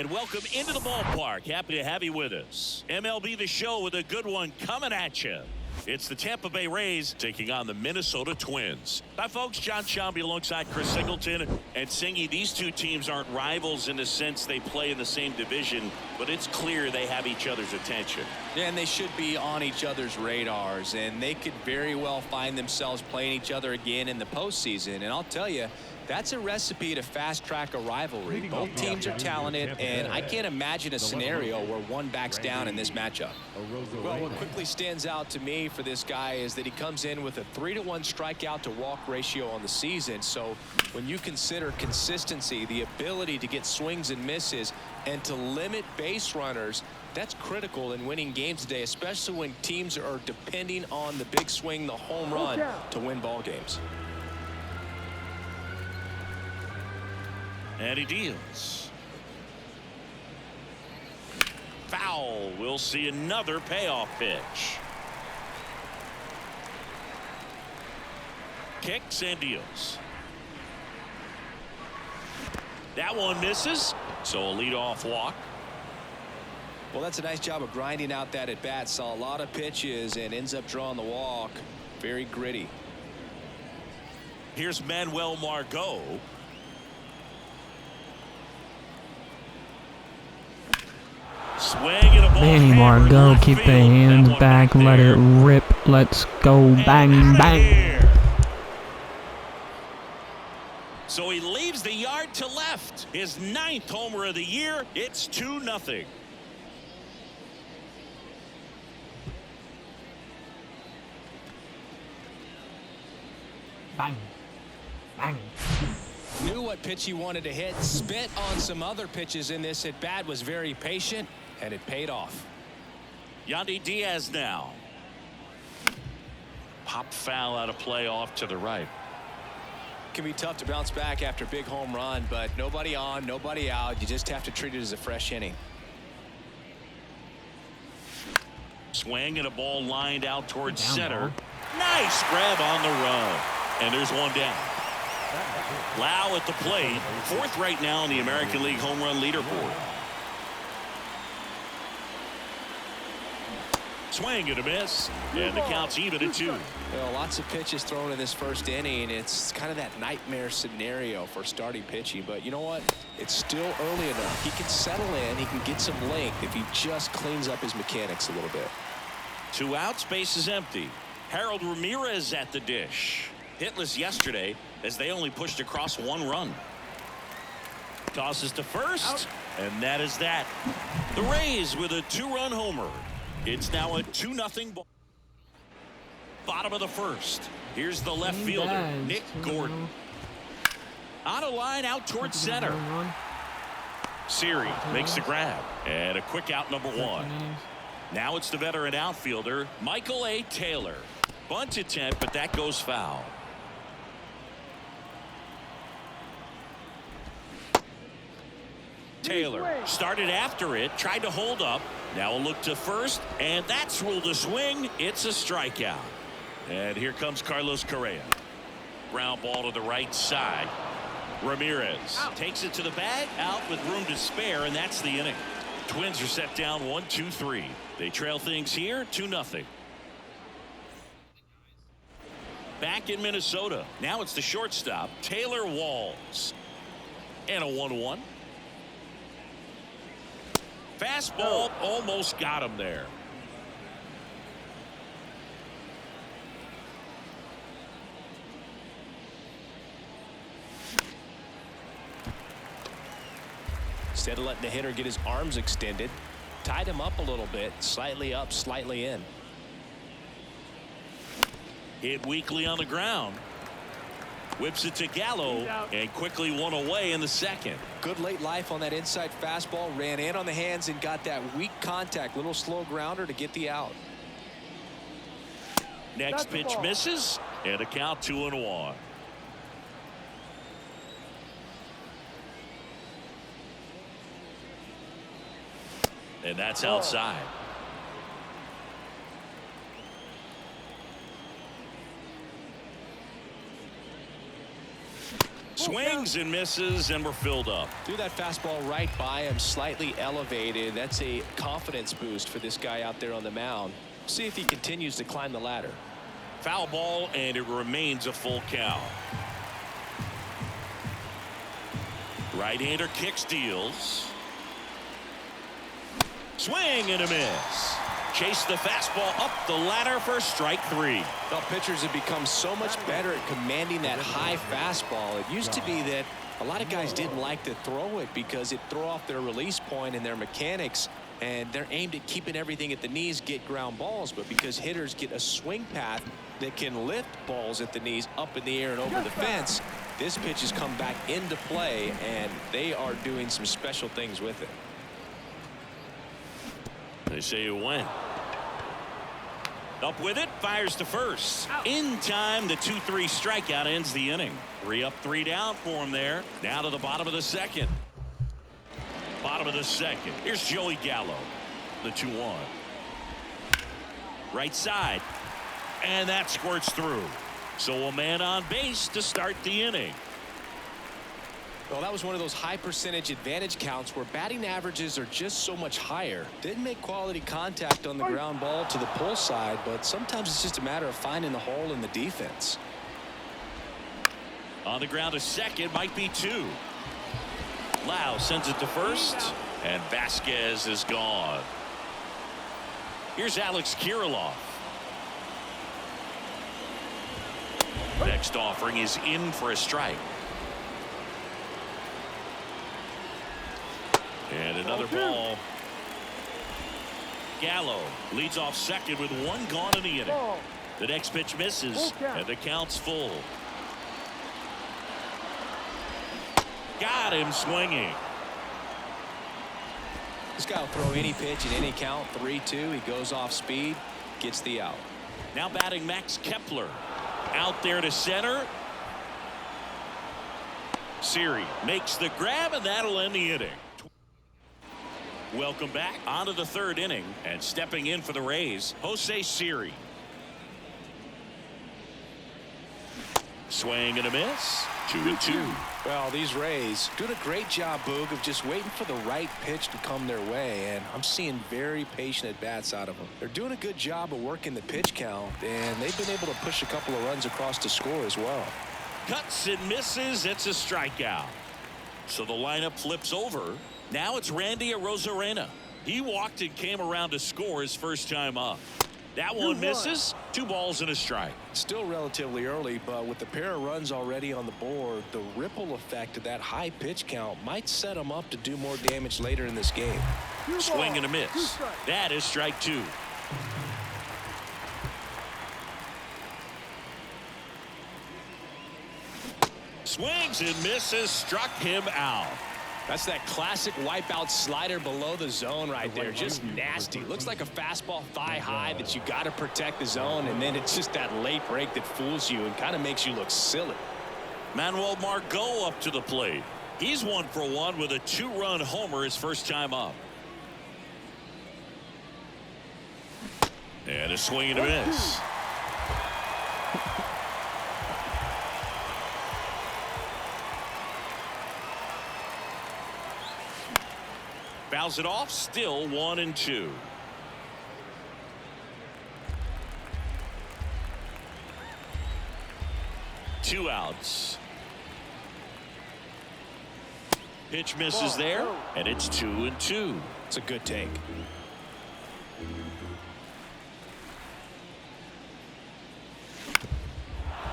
And welcome into the ballpark. Happy to have you with us. MLB The Show with a good one coming at you. It's the Tampa Bay Rays taking on the Minnesota Twins. Hi, folks. John Shambi alongside Chris Singleton. And Singy, these two teams aren't rivals in the sense they play in the same division, but it's clear they have each other's attention. Yeah, and they should be on each other's radars, and they could very well find themselves playing each other again in the postseason. And I'll tell you, that's a recipe to fast-track a rivalry. Both teams are talented, and I can't imagine a scenario where one backs down in this matchup. Well, what quickly stands out to me for this guy is that he comes in with a 3-to-1 strikeout-to-walk ratio on the season. So when you consider consistency, the ability to get swings and misses, and to limit base runners, that's critical in winning games today, especially when teams are depending on the big swing, the home run, to win ball games. And he deals. Foul. We'll see another payoff pitch. Kicks and deals. That one misses, so a leadoff walk. Well, that's a nice job of grinding out that at bat. Saw a lot of pitches and ends up drawing the walk. Very gritty. Here's Manuel Margot. Swing and a ball. Manny Margot, keep the hands back, let it rip. Let's go, bang, bang. So he leaves the yard to left. His 9th homer of the year. It's 2-0. Bang, bang. Knew what pitch he wanted to hit. Spit on some other pitches in this at bat. Was very patient, and it paid off. Yandy Diaz now. Pop foul out of play off to the right. Can be tough to bounce back after a big home run, but nobody on, nobody out. You just have to treat it as a fresh inning. Swing and a ball lined out towards center. Nice grab on the run. And there's one down. Lau at the plate, 4th right now in the American League home run leaderboard. Swing and a miss, and the count's even at 2. Well, lots of pitches thrown in this first inning. It's kind of that nightmare scenario for starting pitching, but you know what? It's still early enough. He can settle in. He can get some length if he just cleans up his mechanics a little bit. 2 outs, base is empty. Harold Ramirez at the dish. Hitless yesterday as they only pushed across 1 run. Tosses to first, and that is that. The Rays with a 2-run homer. It's now a 2-0 ball. Bottom of the 1st. Here's the left fielder, Nick Gordon. On a line out towards center. Siri makes the grab, and a quick out number 1. Now it's the veteran outfielder, Michael A. Taylor. Bunt attempt, but that goes foul. Taylor started after it, tried to hold up. Now a look to first, and that's ruled a swing. It's a strikeout. And here comes Carlos Correa. Ground ball to the right side. Ramirez takes it to the bag, out with room to spare, and that's the inning. Twins are set down 1-2-3. They trail things here 2-0. Back in Minnesota. Now it's the shortstop, Taylor Walls. And a 1-1. Fastball almost got him there. Instead of letting the hitter get his arms extended, tied him up a little bit, slightly up, slightly in. Hit weakly on the ground. Whips it to Gallo and quickly one away in the 2nd. Good late life on that inside fastball. Ran in on the hands and got that weak contact. Little slow grounder to get the out. Next pitch misses, and a count 2-1. And that's outside. Swings and misses, and we're filled up. Threw that fastball right by him, slightly elevated. That's a confidence boost for this guy out there on the mound. See if he continues to climb the ladder. Foul ball, and it remains a full count. Right-hander kicks, deals. Swing and a miss. Chase the fastball up the ladder for strike 3. Well, pitchers have become so much better at commanding that high fastball. It used to be that a lot of guys didn't like to throw it because it threw off their release point and their mechanics, and they're aimed at keeping everything at the knees, get ground balls. But because hitters get a swing path that can lift balls at the knees up in the air and over the fence, this pitch has come back into play, and they are doing some special things with it. They say it went. Up with it, fires to first. In time, the 2-3 strikeout ends the inning. 3 up, 3 down for him there. Now to the bottom of the second. Bottom of the second. Here's Joey Gallo. The 2-1. Right side. And that squirts through. So a man on base to start the inning. Well, that was one of those high percentage advantage counts where batting averages are just so much higher. Didn't make quality contact on the ground ball to the pull side, but sometimes it's just a matter of finding the hole in the defense. On the ground to second, might be 2. Lau sends it to first, and Vasquez is gone. Here's Alex Kirilloff. Next offering is in for a strike. And another ball. Gallo leads off second with 1 gone in the inning. The next pitch misses, and the count's full. Got him swinging. This guy will throw any pitch in any count. 3-2. He goes off speed, gets the out. Now batting Max Kepler. Out there to center. Siri makes the grab, and that'll end the inning. Welcome back onto the 3rd inning, and stepping in for the Rays, Jose Siri. Swing and a miss. 2-2. Well, these Rays doing a great job, Boog, of just waiting for the right pitch to come their way, and I'm seeing very patient at-bats out of them. They're doing a good job of working the pitch count, and they've been able to push a couple of runs across to score as well. Cuts and misses. It's a strikeout. So the lineup flips over. Now it's Randy Arozarena. He walked and came around to score his first time up. That one misses. 2 balls and a strike. Still relatively early, but with the pair of runs already on the board, the ripple effect of that high pitch count might set them up to do more damage later in this game. Swing and a miss. That is strike 2. Swings and misses. Struck him out. That's that classic wipeout slider below the zone right there. Just nasty. Looks like a fastball thigh high that you got to protect the zone, and then it's just that late break that fools you and kind of makes you look silly. Manuel Margot up to the plate. He's 1 for 1 with a 2-run homer his first time up. And a swing and a miss. Fouls it off. Still 1-2. Two outs. Pitch misses there, and it's 2-2. It's a good take.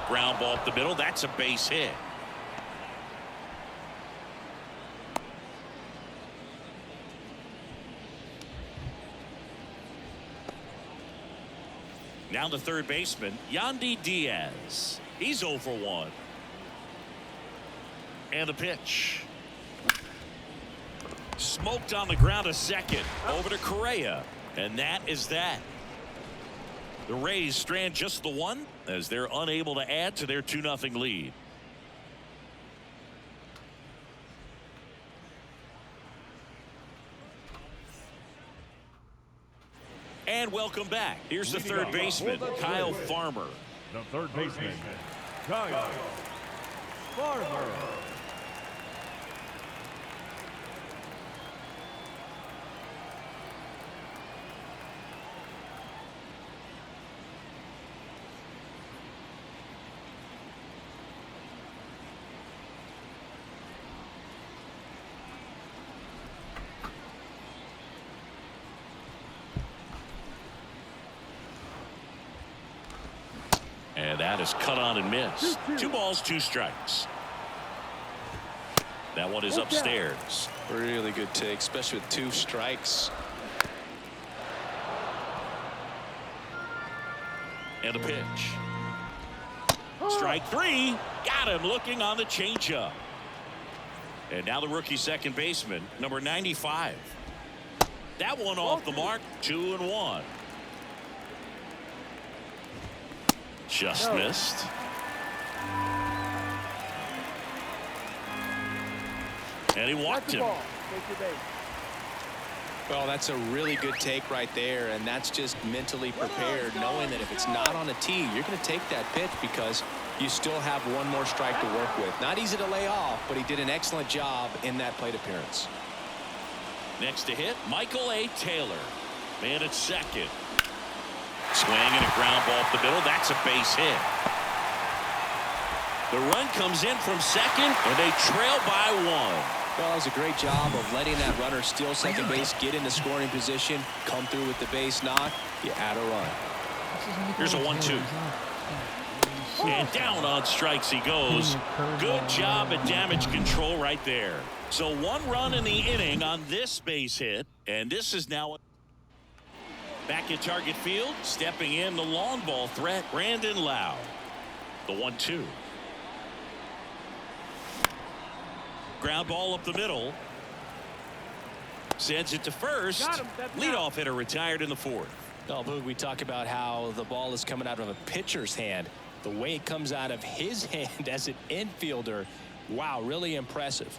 Ground ball up the middle. That's a base hit. Now the third baseman, Yandy Diaz. He's 0 for 1. And the pitch. Smoked on the ground to second. Over to Correa. And that is that. The Rays strand just the 1 as they're unable to add to their 2-0 lead. And welcome back. Here's the third baseman, Kyle Farmer. The third baseman, Kyle And that is cut on and missed. 2 balls, 2 strikes. That one is upstairs. Really good take, especially with 2 strikes. And a pitch. Strike 3. Got him looking on the changeup. And now the rookie second baseman, number 95. That one off the mark. 2-1. Just missed. And he walked him. Well, that's a really good take right there, and that's just mentally prepared, knowing that if it's not on a tee, you're going to take that pitch because you still have one more strike to work with. Not easy to lay off, but he did an excellent job in that plate appearance. Next to hit, Michael A. Taylor. Man at second. Swing and a ground ball up the middle. That's a base hit. The run comes in from second, and they trail by 1. Well, that was a great job of letting that runner steal second base, get into scoring position, come through with the base knock. You add a run. Here's a 1-2. And down on strikes he goes. Good job at damage control right there. So 1 run in the inning on this base hit. And this is now back at target field. Stepping in the long ball threat, Brandon Lau. The 1-2. Ground ball up the middle. Sends it to first. Leadoff hitter retired in the 4th. Well, Boog, we talk about how the ball is coming out of a pitcher's hand. The way it comes out of his hand as an infielder, wow, really impressive.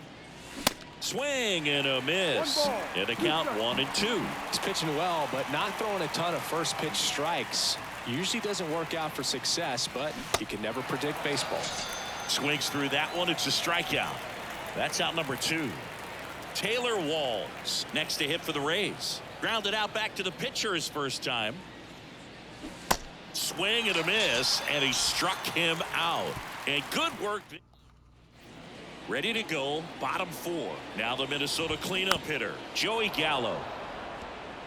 Swing and a miss. And the count 1-2. He's pitching well, but not throwing a ton of first pitch strikes. Usually doesn't work out for success, but you can never predict baseball. Swings through that one. It's a strikeout. That's out number 2. Taylor Walls next to hit for the Rays. Grounded out back to the pitcher his first time. Swing and a miss, and he struck him out. And good work. Ready to go, bottom 4. Now the Minnesota cleanup hitter, Joey Gallo.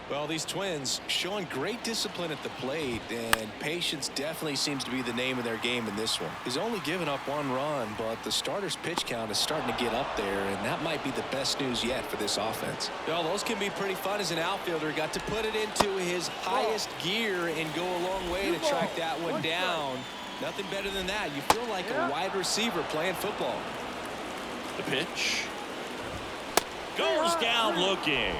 Well, these Twins showing great discipline at the plate, and patience definitely seems to be the name of their game in this one. He's only given up 1 run, but the starter's pitch count is starting to get up there, and that might be the best news yet for this offense. Well, those can be pretty fun as an outfielder. Got to put it into his highest gear and go a long way to track that one down. Nothing better than that. You feel like a wide receiver playing football. The pitch. Goes down looking.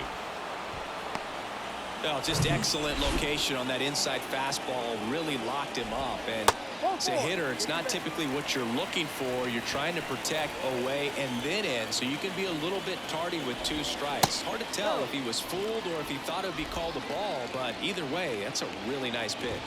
Well, just excellent location on that inside fastball. Really locked him up. And as a hitter, it's not typically what you're looking for. You're trying to protect away and then in, so you can be a little bit tardy with 2 strikes. Hard to tell if he was fooled or if he thought it would be called a ball, but either way, that's a really nice pitch.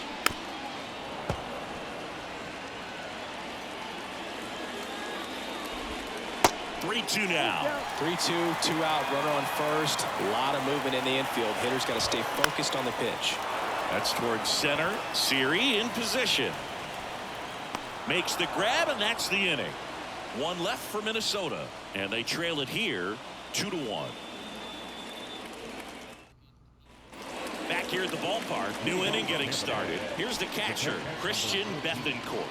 3-2 now. 3-2, 2 out, runner on first. A lot of movement in the infield. Hitter's got to stay focused on the pitch. That's towards center. Siri in position. Makes the grab, and that's the inning. 1 left for Minnesota, and they trail it here 2-1. Back here at the ballpark, new inning getting started. Here's the catcher, Christian Bethancourt.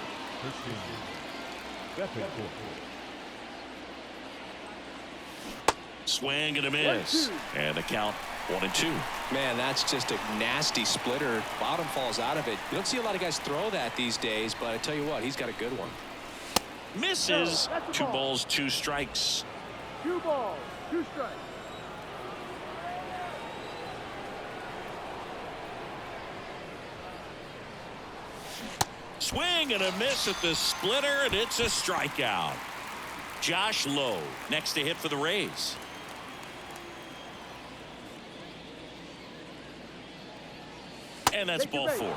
Swing and a miss, and the count 1-2. Man, that's just a nasty splitter. Bottom falls out of it. You don't see a lot of guys throw that these days, but I tell you what, he's got a good one. Misses. 2 balls, 2 strikes. 2 balls, 2 strikes. Swing and a miss at the splitter, and it's a strikeout. Josh Lowe next to hit for the Rays. And that's ball 4.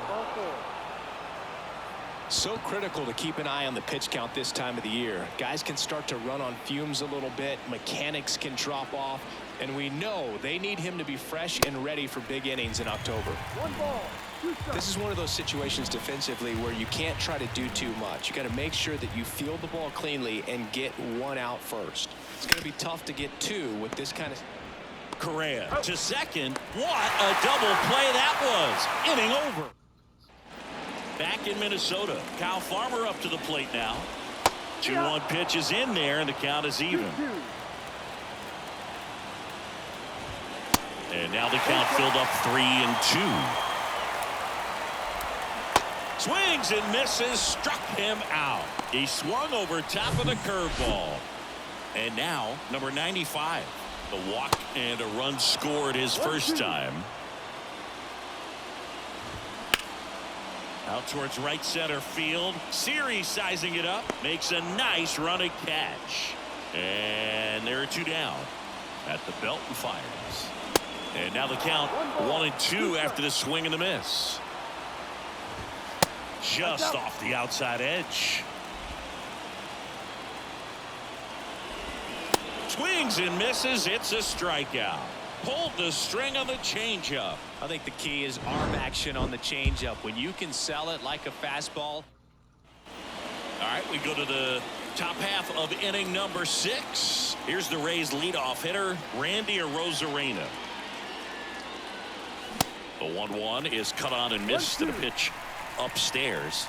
So critical to keep an eye on the pitch count this time of the year. Guys can start to run on fumes a little bit. Mechanics can drop off. And we know they need him to be fresh and ready for big innings in October. 1 ball, 2 strikes. This is one of those situations defensively where you can't try to do too much. You got to make sure that you field the ball cleanly and get 1 out first. It's going to be tough to get 2 with this kind of... Correa to second. What a double play that was. Inning over. Back in Minnesota. Kyle Farmer up to the plate now. 2-1 pitch is in there, and the count is even. 2-2. And now the count filled up 3-2. Swings and misses, struck him out. He swung over top of the curveball. And now, number 95. The walk and a run scored his first time. Out towards right center field. Series sizing it up. Makes a nice running catch. And there are 2 down. At the belt and fires. And now the count 1-2 after the swing and the miss. Just off the outside edge. Swings and misses. It's a strikeout. Pulled the string on the changeup. I think the key is arm action on the changeup. When you can sell it like a fastball. All right, we go to the top half of inning number 6. Here's the Rays leadoff hitter, Randy Arozarena. The 1-1 is cut on and missed to the pitch upstairs.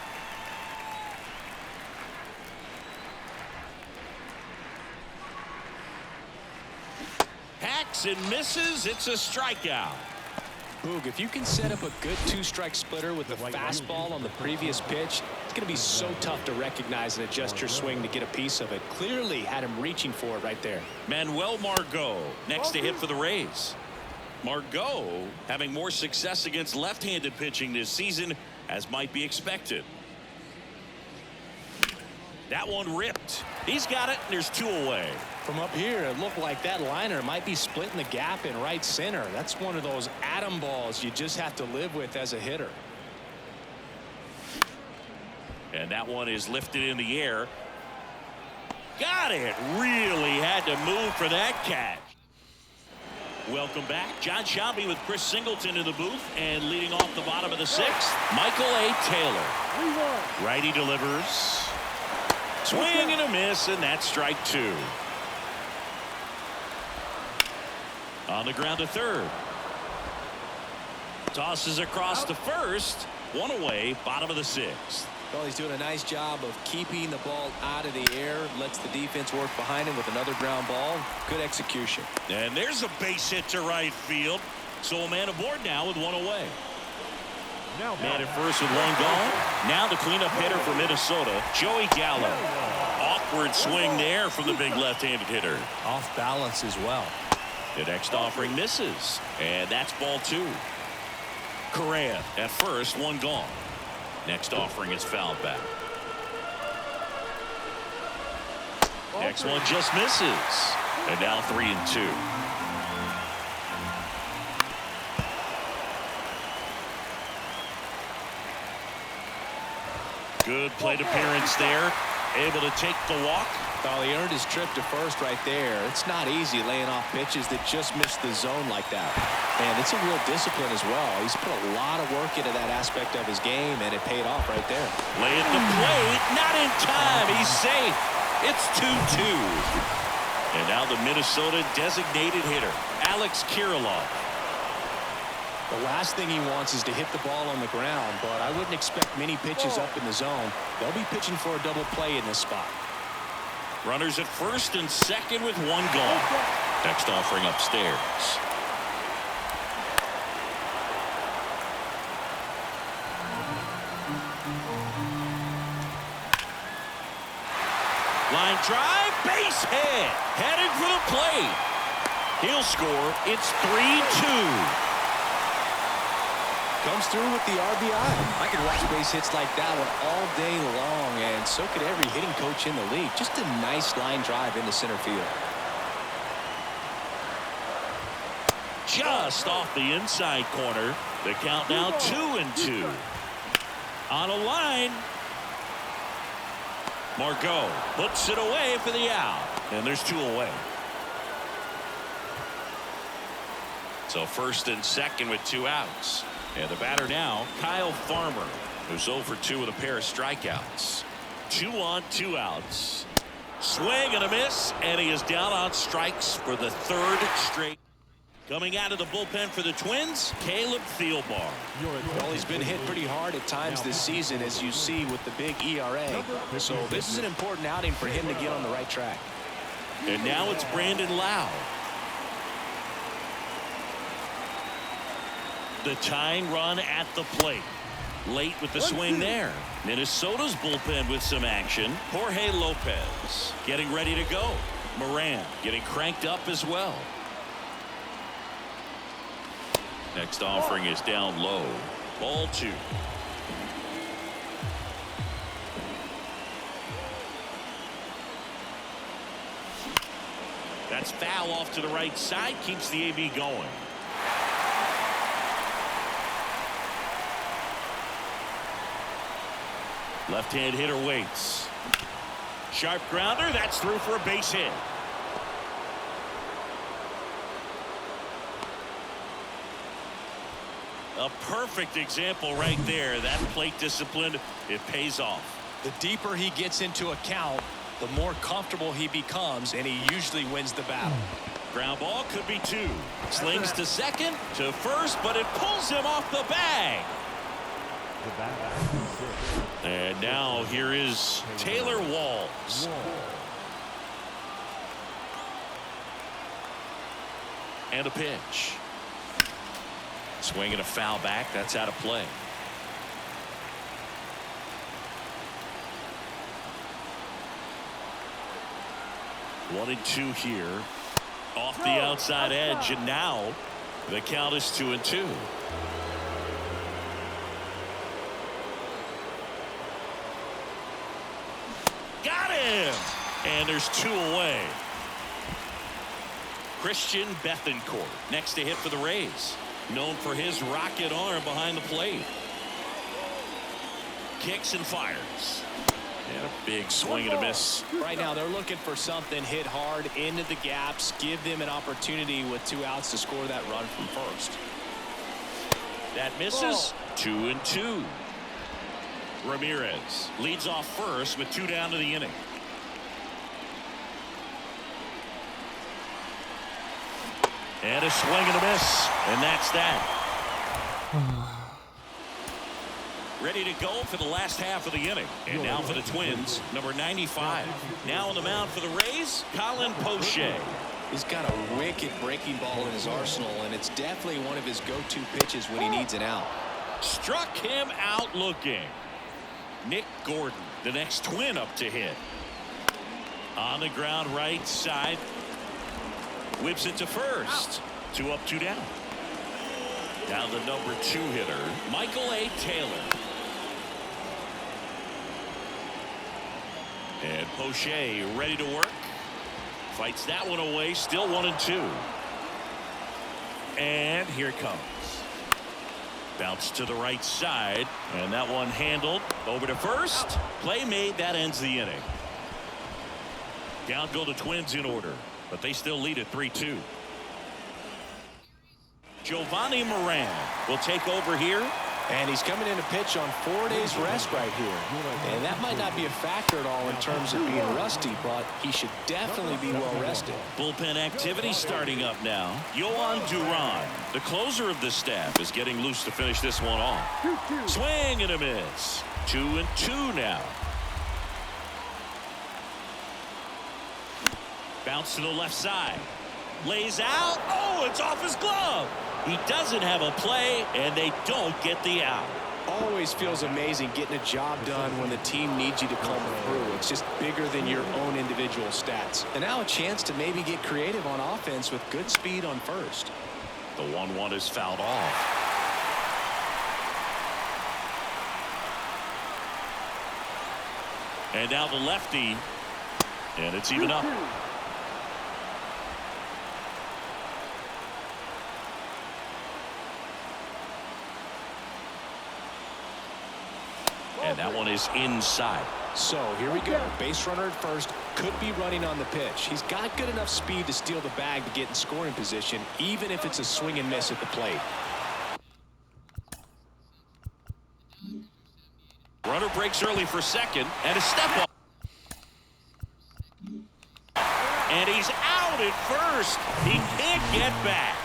Hacks and misses. It's a strikeout. Boog, if you can set up a good 2-strike splitter with the fastball on the previous pitch, it's going to be so tough to recognize and adjust your swing to get a piece of it. Clearly had him reaching for it right there. Manuel Margot next to hit for the Rays. Margot having more success against left-handed pitching this season, as might be expected. That one ripped. He's got it, and there's 2 away. From up here, it looked like that liner might be splitting the gap in right center. That's one of those atom balls you just have to live with as a hitter. And that one is lifted in the air. Got it. Really had to move for that catch. Welcome back. John Shelby with Chris Singleton in the booth, and leading off the bottom of the 6th, Michael A. Taylor. 3-1. Righty delivers. Swing and a miss, and that's strike 2. On the ground to third. Tosses across to first. 1 away, bottom of the 6th. Well, he's doing a nice job of keeping the ball out of the air. Lets the defense work behind him with another ground ball. Good execution. And there's a base hit to right field. So a man aboard now with 1 away. Man at first with 1 gone. Now the cleanup hitter for Minnesota, Joey Gallo. Awkward swing there from the big left-handed hitter. Off balance as well. The next offering misses, and that's ball 2. Correa at first, 1 gone. Next offering is fouled back. Next one just misses, and now 3-2. Good plate appearance there. Able to take the walk. Oh, he earned his trip to first right there. It's not easy laying off pitches that just miss the zone like that. And it's a real discipline as well. He's put a lot of work into that aspect of his game, and it paid off right there. Lay at the plate. Not in time. He's safe. It's 2-2. And now the Minnesota designated hitter, Alex Kirilloff. The last thing he wants is to hit the ball on the ground, but I wouldn't expect many pitches up in the zone. They'll be pitching for a double play in this spot. Runners at first and second with 1 gone. Next offering upstairs. Line drive, base hit. Headed for the plate. He'll score. It's 3-2. Comes through with the RBI. I could watch base hits like that one all day long, and so could every hitting coach in the league. Just a nice line drive into center field. Just off the inside corner. The count now 2-2. On a line. Margot puts it away for the out. And there's 2 away. So first and second with 2 outs. And the batter now, Kyle Farmer, who's 0 for 2 with a pair of strikeouts. 2 on, 2 outs. Swing and a miss, and he is down on strikes for the 3rd straight. Coming out of the bullpen for the Twins, Caleb Thielbar. Well, he's been hit pretty hard at times this season, as you see with the big ERA. So this is an important outing for him to get on the right track. And now it's Brandon Lau. The tying run at the plate. Late with the swing there. Minnesota's bullpen with some action. Jorge Lopez getting ready to go. Moran getting cranked up as well. Next offering is down low. Ball 2. That's foul off to the right side. Keeps the AB going. Left-hand hitter waits. Sharp grounder. That's through for a base hit. A perfect example right there. That plate discipline, it pays off. The deeper he gets into a count, the more comfortable he becomes, and he usually wins the battle. Ground ball could be 2. Slings to second, to first, but it pulls him off the bag. And now here is Taylor Walls. And a pitch. Swinging a foul back. That's out of play. One and 2 here. Off the outside edge, and now the count is 2-2. Got him! And there's 2 away. Christian Bethancourt next to hit for the Rays. Known for his rocket arm behind the plate. Kicks and fires. And a big swing and a miss. Right now they're looking for something hit hard into the gaps. Give them an opportunity with 2 outs to score that run from first. That misses. 2-2. Ramirez leads off first with 2 down to the inning. And a swing and a miss. And that's that. Ready to go for the last half of the inning. And now for the Twins, number 95. Now on the mound for the Rays, Colin Poche. He's got a wicked breaking ball in his arsenal, and it's definitely one of his go-to pitches when he needs an out. Struck him out looking. Nick Gordon, the next Twin up to hit. On the ground right side. Whips it to first. 2 up, 2 down. Down the number 2 hitter, Michael A. Taylor. And Poche ready to work. Fights that one away. Still 1-2. And here it comes. Bounce to the right side. And that one handled. Over to first. Play made. That ends the inning. Down go the Twins in order. But they still lead at 3-2. Giovanni Moran will take over here. And he's coming in to pitch on 4 days rest right here. And that might not be a factor at all in terms of being rusty, but he should definitely be well rested. Bullpen activity starting up now. Yohan Duran, the closer of the staff, is getting loose to finish this one off. Swing and a miss. 2-2 now. Bounce to the left side. Lays out. Oh, it's off his glove. He doesn't have a play, and they don't get the out. Always feels amazing getting a job done when the team needs you to come through. It's just bigger than your own individual stats. And now a chance to maybe get creative on offense with good speed on first. The 1-1 is fouled off. And now the lefty, and it's even up. And that one is inside. So here we go. Base runner at first, could be running on the pitch. He's got good enough speed to steal the bag to get in scoring position, even if it's a swing and miss at the plate. Runner breaks early for second, and a step up. And he's out at first. He can't get back.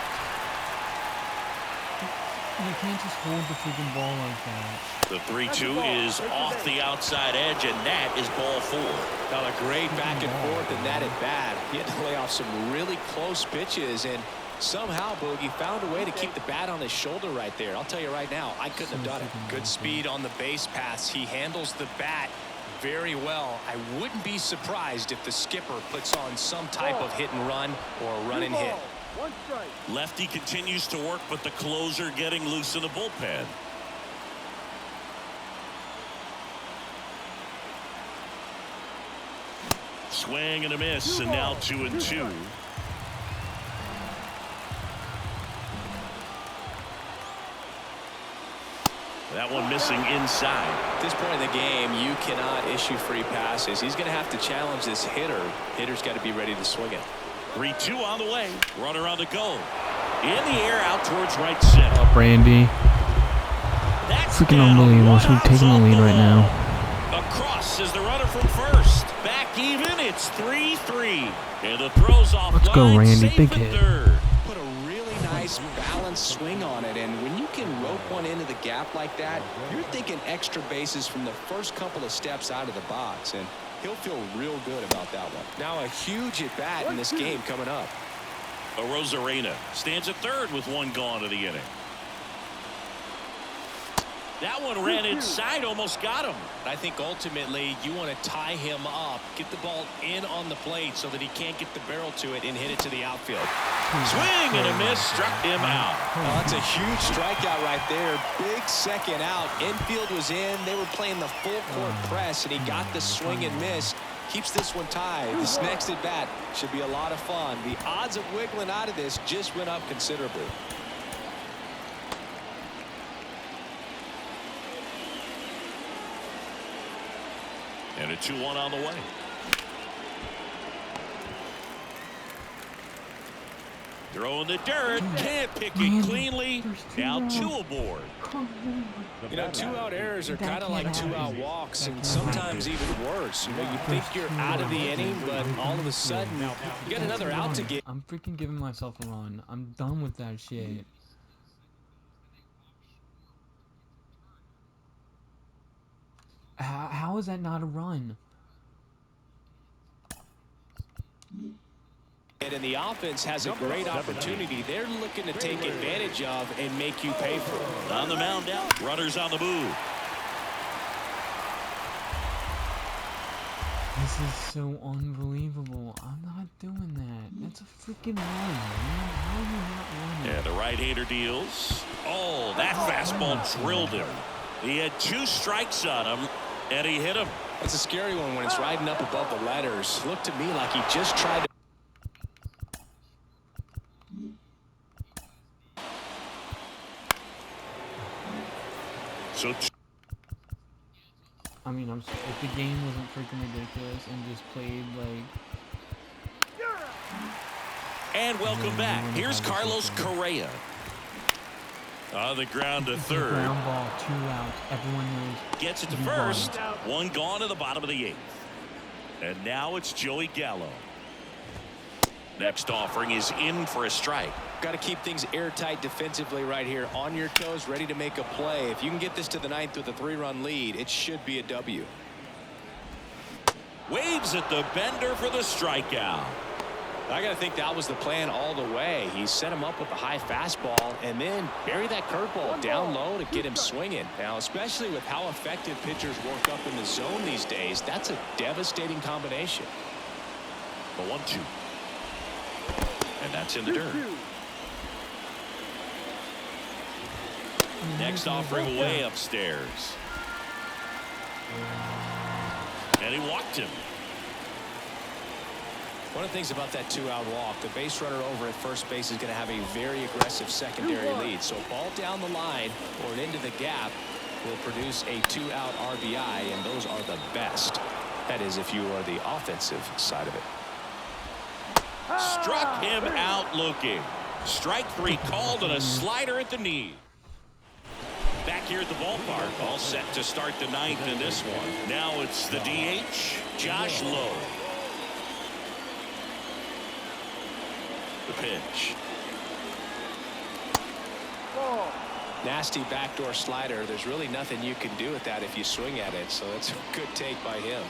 You can't just hold the freaking ball like that. The 3-2 is off the outside edge, and that is ball 4. Now a great back and forth, and that at bat. He had to lay off some really close pitches, and somehow Boogie found a way to keep the bat on his shoulder right there. I'll tell you right now, I couldn't have done it. Good speed on the base pass. He handles the bat very well. I wouldn't be surprised if the skipper puts on some type of hit and run or a run and hit. 1 strike. Lefty continues to work, but the closer getting loose in the bullpen. Swing and a miss, and now 2-2. That one missing inside. At this point in the game, you cannot issue free passes. He's going to have to challenge this hitter. Hitter's got to be ready to swing it. 3-2 on the way. Runner on the go. In the air out towards right center. Brandy. That's Freaking down. unbelievable. She's One taking the out's lead off right ball. now. Across is the runner from first. Back even. It's 3-3. And the throw's off. Let's go, line, Randy. safe Big at hit. third. Put a really nice balanced swing on it, and when you can rope one into the gap like that, you're thinking extra bases from the first couple of steps out of the box, and he'll feel real good about that one. Now a huge at bat in this game coming up. Rosarena stands at third with one gone of the inning. That one ran inside, almost got him. I think ultimately you want to tie him up, get the ball in on the plate so that he can't get the barrel to it and hit it to the outfield. Swing and a miss, struck him out. Oh, that's a huge strikeout right there. Big second out. Infield was in. They were playing the full court press, and he got the swing and miss. Keeps this one tied. This next at bat should be a lot of fun. The odds of wiggling out of this just went up considerably. And a 2-1 on the way. Throw in the dirt. Can't pick it cleanly. Now 2 aboard. You know, 2-out errors are kind of like 2-out walks, and sometimes even worse. You know, you think you're out of the inning, but all of a sudden you get another out to get. I'm freaking giving myself a run. I'm done with that shit. How is that not a run? And the offense has a great opportunity. They're looking to take advantage of and make you pay for it. On the mound now. Runners on the move. This is so unbelievable. I'm not doing that. That's a freaking run, man. How are you not running? Yeah, the right-hander deals. Oh, that fastball drilled him. He had 2 strikes on him, and he hit him. That's a scary one when it's riding up above the letters. Looked to me like he just tried to. So I mean, if the game wasn't freaking ridiculous and just played like. and welcome back. Here's Carlos Correa. On the ground to third. Ground ball, 2 outs. Everyone knows. Gets it to first. 1 gone to the bottom of the 8th. And now it's Joey Gallo. Next offering is in for a strike. Got to keep things airtight defensively right here. On your toes, ready to make a play. If you can get this to the 9th with a 3-run lead, it should be a W. Waves at the bender for the strikeout. I got to think that was the plan all the way. He set him up with a high fastball and then bury that curveball down low to get him swinging. Now, especially with how effective pitchers work up in the zone these days, that's a devastating combination. The 1-2. And that's in the dirt. Next offering way upstairs. And he walked him. One of the things about that 2-out walk, the base runner over at first base is going to have a very aggressive secondary lead. So ball down the line or into the gap, will produce a 2-out RBI, and those are the best. That is, if you are the offensive side of it. Struck him out looking. Strike 3 called and a slider at the knee. Back here at the ballpark, all set to start the 9th in this one. Now it's the DH, Josh Lowe. The pitch. Ball. Nasty backdoor slider. There's really nothing you can do with that if you swing at it, so that's a good take by him.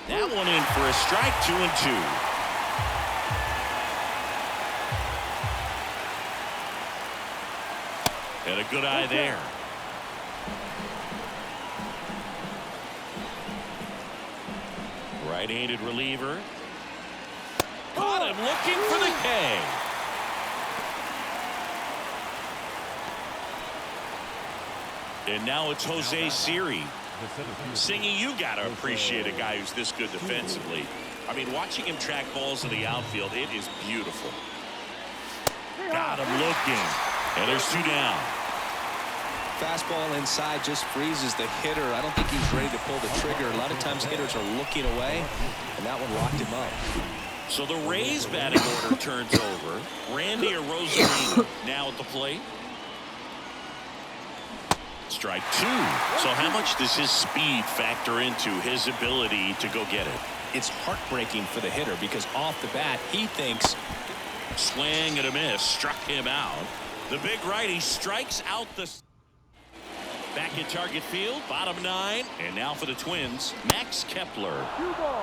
That one in for a strike, 2-2. And a good eye there. Right-handed reliever. Caught him looking for the K. And now it's Jose Siri. Singy, you got to appreciate a guy who's this good defensively. I mean, watching him track balls in the outfield, it is beautiful. Got him looking. And there's 2 down. Fastball inside just freezes the hitter. I don't think he's ready to pull the trigger. A lot of times hitters are looking away, and that one locked him up. So the Rays batting order turns over. Randy Arozarena now at the plate. Strike 2. So how much does his speed factor into his ability to go get it? It's heartbreaking for the hitter because off the bat he thinks Swing and a miss. Struck him out. The big righty strikes out the... Back in target field, bottom 9. And now for the Twins, Max Kepler.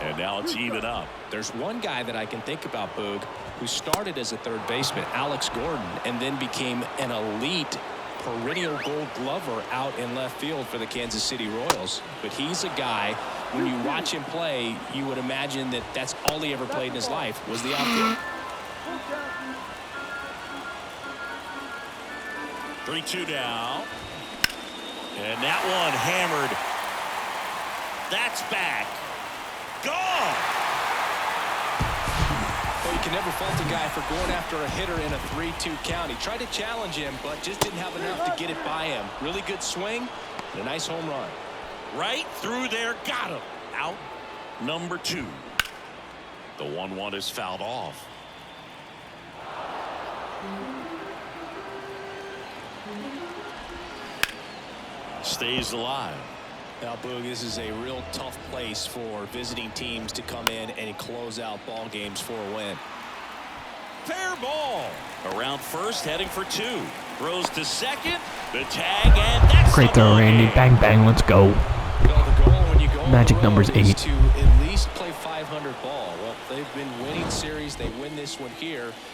And now it's even up. there's one guy that I can think about, Boog, who started as a third baseman, Alex Gordon, and then became an elite perennial Gold Glover out in left field for the Kansas City Royals. But he's a guy, when you watch him play, you would imagine that that's all he ever played in his life was the outfield. 3-2 now. And that one hammered. That's back. Gone. Well, you can never fault a guy for going after a hitter in a 3-2 count. He tried to challenge him, but just didn't have enough to get it by him. Really good swing and a nice home run. Right through there. Got him. Out number 2. The 1-1 is fouled off. Stays alive. Now, Boog, this is a real tough place for visiting teams to come in and close out ball games for a win. Fair ball. Around first, heading for 2. Throws to second. The tag, and that's Great throw, Randy. Bang, bang. Let's go. Well, the goal when you go Magic on the road number's is 8. to at least play 500 ball. Well, they've been winning series. They win this one here.